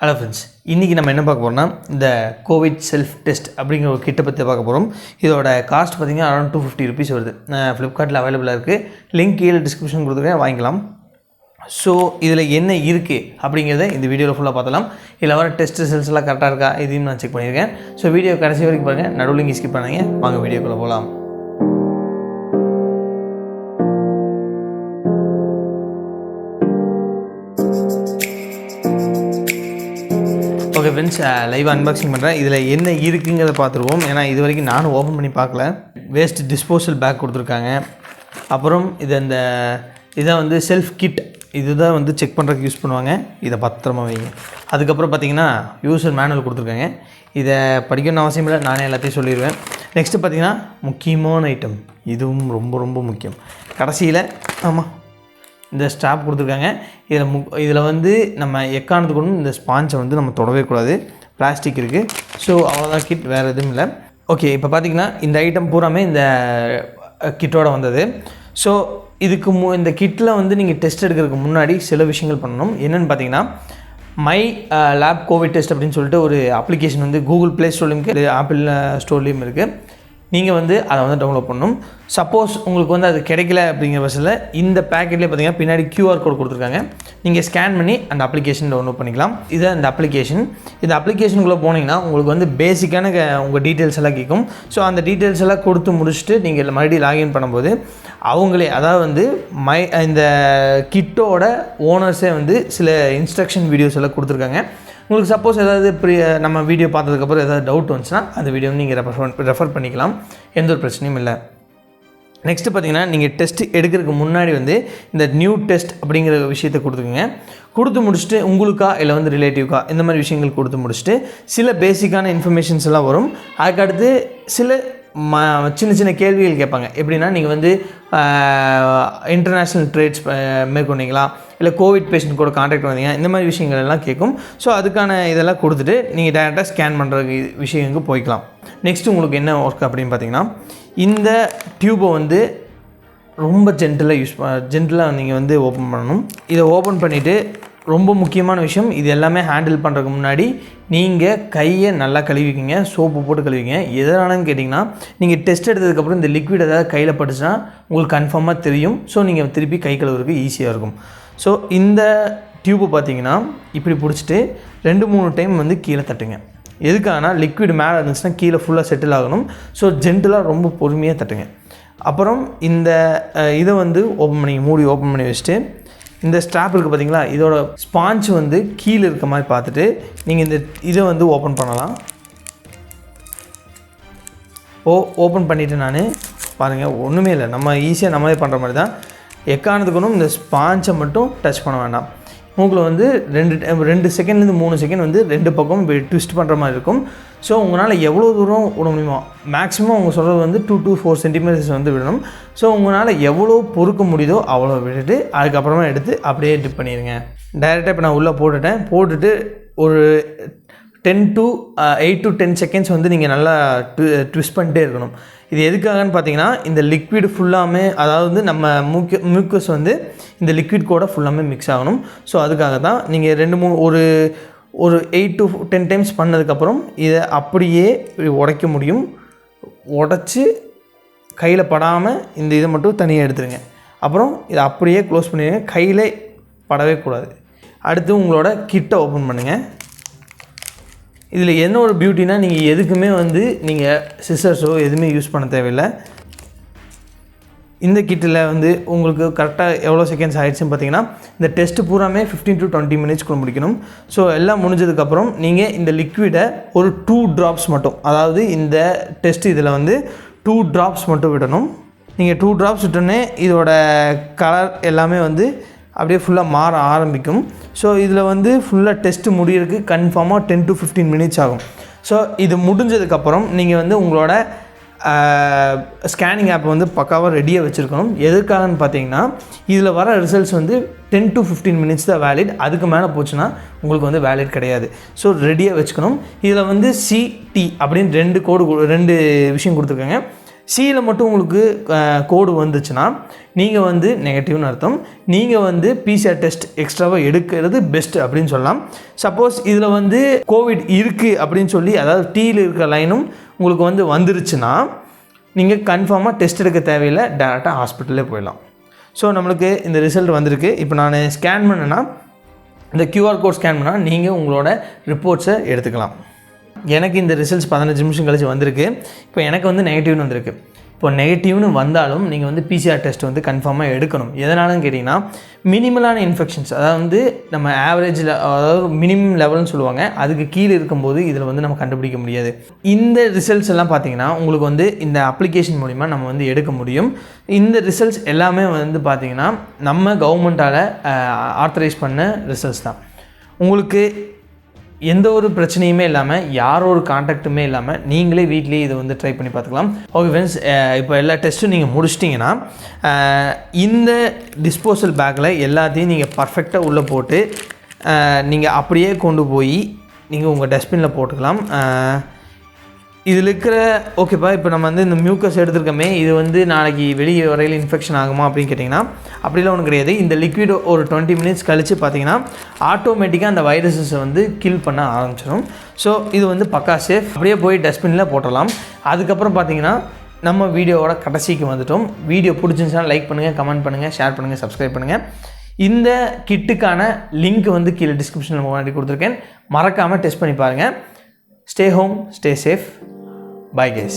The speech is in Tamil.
ஹலோ ஃப்ரெண்ட்ஸ், இன்றைக்கி நம்ம என்ன பார்க்க போகிறோம்னா இந்த கோவிட் செல்ஃப் டெஸ்ட் அப்படிங்கிற ஒரு கிட்டை பற்றி பார்க்க போகிறோம். இதோட காஸ்ட் பார்த்திங்கன்னா அரௌண்ட் $250 வருது. ஃப்ளிப்கார்ட்டில் அவைலபிளாக இருக்குது. லிங்க் கீழே டிஸ்கிரிப்ஷன் கொடுத்துருக்கேன், வாங்கிக்கலாம். ஸோ இதில் என்ன இருக்குது அப்படிங்கிறத இந்த வீடியோவில் ஃபுல்லாக பார்த்தலாம். இதில் வர டெஸ்ட் ரிசல்ட்ஸ் எல்லாம் கரெக்டாக இருக்கா இதையும் நான் செக் பண்ணியிருக்கேன். ஸோ வீடியோ கடைசி வரைக்கும் பாருங்கள், நடுவில் இங்கே ஸ்கிப் பண்ணாங்க. வாங்க வீடியோக்குள்ளே போகலாம். ஓகே ஃப்ரெண்ட்ஸ், லைவாக அன்பாக்சிங் பண்ணுறேன். இதில் என்ன இருக்குங்கிறத பார்த்துருவோம். ஏன்னா இது வரைக்கும் நானும் ஓப்பன் பண்ணி பார்க்கல. வேஸ்ட் டிஸ்போசல் பேக் கொடுத்துருக்காங்க. அப்புறம் இதான் வந்து செல்ஃப் கிட். இதுதான் வந்து செக் பண்ணுறதுக்கு யூஸ் பண்ணுவாங்க. இதை பத்திரமா வைங்க. அதுக்கப்புறம் பார்த்திங்கன்னா யூசர் மேனுவல் கொடுத்துருக்காங்க. இதை படிக்கணும்னு அவசியம் இல்லை, நானே எல்லாத்தையும் சொல்லிடுவேன். நெக்ஸ்ட்டு பார்த்திங்கன்னா முக்கியமான ஐட்டம், இதுவும் ரொம்ப ரொம்ப முக்கியம். கடைசியில் இந்த ஸ்ட்ராப் கொடுத்துருக்காங்க. இதில் வந்து நம்ம எக்காரணத்துக்கு ஒன்றும் இந்த ஸ்பான்ச்சை வந்து நம்ம தொடவே கூடாது. பிளாஸ்டிக் இருக்குது. ஸோ அவ்வளோதான் கிட், வேறு எதுவும் இல்லை. ஓகே, இப்போ பார்த்திங்கன்னா இந்த ஐட்டம் பூராமே இந்த கிட்டோடு வந்தது. ஸோ இந்த கிட்டில் வந்து நீங்கள் டெஸ்ட் எடுக்கிறதுக்கு முன்னாடி சில விஷயங்கள் பண்ணணும். என்னென்னு பார்த்தீங்கன்னா, மை லேப் கோவிட் டெஸ்ட் அப்படின்னு சொல்லிட்டு ஒரு அப்ளிகேஷன் வந்து கூகுள் ப்ளே ஸ்டோர்லேயும் இருக்குது, ஆப்பிள் ஸ்டோர்லேயும் இருக்குது. நீங்கள் வந்து அதை வந்து டவுன்லோட் பண்ணணும். சப்போஸ் உங்களுக்கு வந்து அது கிடைக்கல அப்படிங்கிற பட்சத்தில் இந்த பேக்கெட்லேயே பார்த்தீங்கன்னா பின்னாடி QR கோட் கொடுத்துருக்காங்க. நீங்கள் ஸ்கேன் பண்ணி அந்த அப்ளிகேஷன் டவுன்லோட் பண்ணிக்கலாம். இதை இந்த அப்ளிகேஷனுக்குள்ளே போனீங்கன்னா உங்களுக்கு வந்து பேசிக்கான உங்கள் டீட்டெயில்ஸ் எல்லாம் கேட்கும். ஸோ அந்த டீட்டெயில்ஸ் எல்லாம் கொடுத்து முடிச்சுட்டு நீங்கள் மறுபடியும் லாகின் பண்ணும்போது அவங்களே, அதாவது வந்து இந்த கிட்டோட ஓனர்ஸே வந்து சில இன்ஸ்ட்ரக்ஷன் வீடியோஸ் எல்லாம் கொடுத்துருக்காங்க. உங்களுக்கு சப்போஸ் ஏதாவது நம்ம வீடியோ பார்த்ததுக்கப்புறம் ஏதாவது டவுட் வந்துச்சுன்னா அந்த வீடியோ நீங்கள் ரெஃபர் பண்ணிக்கலாம். எந்த ஒரு பிரச்சனையும் இல்லை. நெக்ஸ்ட்டு பார்த்தீங்கன்னா, நீங்கள் டெஸ்ட் எடுக்கிறதுக்கு முன்னாடி வந்து இந்த நியூ டெஸ்ட் அப்படிங்கிற விஷயத்தை கொடுத்துக்குங்க. கொடுத்து முடிச்சுட்டு உங்களுக்கா இல்லை வந்து ரிலேட்டிவ்க்கா இந்த மாதிரி விஷயங்கள் கொடுத்து முடிச்சுட்டு சில பேசிக்கான இன்ஃபர்மேஷன்ஸ் எல்லாம் வரும். அதுக்கடுத்து சில சின்ன சின்ன கேள்விகள் கேட்பாங்க. எப்படின்னா, நீங்கள் வந்து இன்டர்நேஷ்னல் ட்ரேட்ஸ் மேற்கொண்டீங்களா, இல்லை கோவிட் பேஷண்ட் கூட கான்டாக்ட் வந்தீங்க, இந்த மாதிரி விஷயங்கள் எல்லாம் கேட்கும். ஸோ அதுக்கான இதெல்லாம் கொடுத்துட்டு நீங்கள் டேரெக்டாக ஸ்கேன் பண்ணுற விஷயங்களுக்கு போய்க்கலாம். நெக்ஸ்ட்டு உங்களுக்கு என்ன ஒர்க் அப்படின்னு பார்த்தீங்கன்னா, இந்த டியூப்பை வந்து ரொம்ப ஜென்டலாக நீங்கள் வந்து ஓப்பன் பண்ணணும். இதை ஓப்பன் பண்ணிவிட்டு ரொம்ப முக்கியமான விஷயம், இது எல்லாமே ஹேண்டில் பண்ணுறதுக்கு முன்னாடி நீங்கள் கையை நல்லா கழுவிக்கிங்க, சோப்பு போட்டு கழுவிங்க. எதனாலன்னு கேட்டிங்கன்னா, நீங்கள் டெஸ்ட் எடுத்ததுக்கப்புறம் இந்த லிக்விட் ஏதாவது கையில் பட்டுச்சுன்னா உங்களுக்கு கன்ஃபார்மாக தெரியும். ஸோ நீங்கள் திருப்பி கை கழுவுறதுக்கு ஈஸியாக இருக்கும். ஸோ இந்த டியூப்பை பார்த்தீங்கன்னா இப்படி பிடிச்சிட்டு 2-3 டைம் வந்து கீழே தட்டுங்க. எதுக்காகனா, லிக்விட் மேலே இருந்துச்சுன்னா கீழே ஃபுல்லாக செட்டில் ஆகணும். ஸோ ஜென்டலாக ரொம்ப பொறுமையாக தட்டுங்க. அப்புறம் இந்த இதை வந்து மூடி ஓப்பன் பண்ணி வச்சுட்டு, இந்த ஸ்ட்ராப் இருக்குது பார்த்தீங்களா, இதோட ஸ்பான்ச் வந்து கீழே இருக்க மாதிரி பார்த்துட்டு நீங்கள் இதை வந்து ஓப்பன் பண்ணலாம். ஓப்பன் பண்ணிவிட்டு நான் பாருங்கள், ஒன்றுமே இல்லை, நம்ம ஈஸியாக நம்மளே பண்ணுற மாதிரி தான். எக்காரணத்துக்கு இந்த ஸ்பான்ச்சை மட்டும் டச் பண்ண வேண்டாம். மூக்கில் வந்து 2 செகண்ட்லேருந்து 3 செகண்ட் வந்து 2 பக்கம் ட்விஸ்ட் பண்ணுற மாதிரி இருக்கும். ஸோ உங்களால் எவ்வளோ தூரம் விட முடியுமோ, மேக்ஸிமம் அவங்க சொல்கிறது வந்து 2 to 4 சென்டிமீட்டர்ஸ் வந்து விடணும். ஸோ உங்களால் எவ்வளோ பொறுக்க முடியுதோ அவ்வளோ விட்டுட்டு அதுக்கப்புறமா எடுத்து அப்படியே டிப் பண்ணிடுங்க. டைரெக்டாக இப்போ நான் உள்ளே போட்டுட்டு ஒரு 8 to 10 செகண்ட்ஸ் வந்து நீங்கள் நல்லா ட்விஸ்ட் பண்ணிட்டே இருக்கணும். இது எதுக்காகன்னு பார்த்தீங்கன்னா, இந்த லிக்விட் ஃபுல்லாமே, அதாவது நம்ம மியூக்கஸ் வந்து இந்த லிக்விட் கூட ஃபுல்லாமே மிக்ஸ் ஆகணும். ஸோ அதுக்காக தான் நீங்கள் 2-3 ஒரு 8 to 10 டைம்ஸ் பண்ணதுக்கப்புறம் இதை அப்படியே உடைக்க முடியும். உடச்சி கையில் படாமல் இந்த இதை மட்டும் தனியாக எடுத்துருங்க. அப்புறம் இதை அப்படியே க்ளோஸ் பண்ணிடுங்க. கையில் படவே கூடாது. அடுத்து உங்களோட கிட்டை ஓப்பன் பண்ணுங்கள். இதில் என்ன ஒரு பியூட்டினா, நீங்கள் எதுக்குமே வந்து நீங்கள் சிசர்ஸோ எதுவுமே யூஸ் பண்ண தேவையில்லை. இந்த கிட்டில் வந்து உங்களுக்கு கரெக்டாக எவ்வளோ செகண்ட்ஸ் ஆகிடுச்சுன்னு பார்த்தீங்கன்னா, இந்த டெஸ்ட்டு பூராமே 15 to 20 மினிட்ஸ்க்குள்ள முடிக்கணும். ஸோ எல்லாம் முடிஞ்சதுக்கப்புறம் நீங்கள் இந்த லிக்விடை ஒரு 2 drops மட்டும், அதாவது இந்த டெஸ்ட் இதில் வந்து 2 drops மட்டும் விடணும். நீங்கள் 2 drops விட்டோன்னே இதோட கலர் எல்லாமே வந்து அப்படியே ஃபுல்லாக மாற ஆரம்பிக்கும். ஸோ இதில் வந்து ஃபுல்லாக டெஸ்ட்டு முடியறதுக்கு கன்ஃபார்மாக 10 to 15 மினிட்ஸ் ஆகும். ஸோ இது முடிஞ்சதுக்கப்புறம் நீங்கள் வந்து உங்களோட ஸ்கேனிங் ஆப் வந்து பக்காவாக ரெடியாக வச்சுருக்கணும். எதுக்காகன்னு பார்த்தீங்கன்னா, இதில் வர ரிசல்ட்ஸ் வந்து 10 to 15 மினிட்ஸ் தான் வேலிட். அதுக்கு மேலே போச்சுன்னா உங்களுக்கு வந்து வேலிட் கிடையாது. ஸோ ரெடியாக வச்சுக்கணும். இதில் வந்து CT அப்படின்னு 2 விஷயம் கொடுத்துருக்காங்க. சியில் மட்டும் உங்களுக்கு கோடு வந்துச்சுன்னா நீங்கள் வந்து நெகட்டிவ்னு அர்த்தம். நீங்கள் வந்து PCR டெஸ்ட் எக்ஸ்ட்ராவாக எடுக்கிறது பெஸ்ட் அப்படின்னு சொல்லலாம். சப்போஸ் இதில் வந்து கோவிட் இருக்குது அப்படின்னு சொல்லி, அதாவது டீயில் இருக்கிற லைனும் உங்களுக்கு வந்து வந்துருச்சுன்னா நீங்கள் கன்ஃபார்மாக டெஸ்ட் எடுக்க தேவையில்லை, டேரெக்டாக ஹாஸ்பிட்டலே போயிடலாம். ஸோ நம்மளுக்கு இந்த ரிசல்ட் வந்திருக்கு. இப்போ நான் ஸ்கேன் பண்ணேன்னா, இந்த QR கோட் ஸ்கேன் பண்ணால் நீங்கள் உங்களோட ரிப்போர்ட்ஸை எடுத்துக்கலாம். எனக்கு இந்த ரிசல்ட்ஸ் 15 நிமிஷம் கழிச்சு வந்திருக்கு. இப்போ எனக்கு வந்து நெகட்டிவ்னு வந்திருக்கு. இப்போ நெகட்டிவ்னு வந்தாலும் நீங்கள் வந்து PCR டெஸ்ட் வந்து கன்ஃபார்மாக எடுக்கணும். எதனாலும் கேட்டிங்கன்னா, மினிமலான இன்ஃபெக்ஷன்ஸ், அதாவது வந்து நம்ம ஆவரேஜில், அதாவது மினிமம் லெவல்னு சொல்லுவாங்க, அதுக்கு கீழே இருக்கும்போது இதில் வந்து நம்ம கண்டுபிடிக்க முடியாது. இந்த ரிசல்ட்ஸ் எல்லாம் பார்த்திங்கன்னா உங்களுக்கு வந்து இந்த அப்ளிகேஷன் மூலிமா நம்ம வந்து எடுக்க முடியும். இந்த ரிசல்ட்ஸ் எல்லாமே வந்து பார்த்திங்கன்னா நம்ம கவர்மெண்ட்டால் ஆத்தரைஸ் பண்ண ரிசல்ட்ஸ் தான். உங்களுக்கு எந்த ஒரு பிரச்சனையுமே இல்லாமல், யாரோ ஒரு கான்டாக்ட்டுமே இல்லாமல் நீங்களே வீட்லேயே இதை வந்து ட்ரை பண்ணி பார்த்துக்கலாம். ஓகே ஃப்ரெண்ட்ஸ், இப்போ எல்லா டெஸ்ட்டும் நீங்கள் முடிச்சிட்டிங்கன்னா இந்த டிஸ்போசல் பேக்கில் எல்லாத்தையும் நீங்கள் பர்ஃபெக்டாக உள்ளே போட்டு நீங்கள் அப்படியே கொண்டு போய் நீங்கள் உங்கள் டஸ்ட்பினில் போட்டுக்கலாம். இதில் இருக்கிற ஓகேப்பா, இப்போ நம்ம வந்து இந்த மியூக்கஸ் எடுத்துருக்கோமே, இது வந்து நாளைக்கு வெளியே வரையில் இன்ஃபெக்ஷன் ஆகுமா அப்படின்னு கேட்டிங்கன்னா அப்படிலாம் ஒன்றும் கிடையாது. இந்த லிக்விட் ஒரு 20 மினிட்ஸ் கழித்து பார்த்திங்கன்னா ஆட்டோமேட்டிக்காக அந்த வைரஸஸை வந்து கில் பண்ண ஆரம்பிச்சிடும். ஸோ இது வந்து பக்கா சேஃப். அப்படியே போய் டஸ்ட்பினில் போட்டலாம். அதுக்கப்புறம் பார்த்திங்கன்னா நம்ம வீடியோவோட கடைசிக்கு வந்துட்டோம். வீடியோ பிடிச்சிருந்துச்சுன்னா லைக் பண்ணுங்கள், கமெண்ட் பண்ணுங்கள், ஷேர் பண்ணுங்கள், சப்ஸ்கிரைப் பண்ணுங்கள். இந்த கிட்டுக்கான லிங்க் வந்து கீழே டிஸ்கிரிப்ஷனில் முன்னாடி கொடுத்துருக்கேன். மறக்காமல் டெஸ்ட் பண்ணி பாருங்கள். Stay home, stay safe. Bye guys.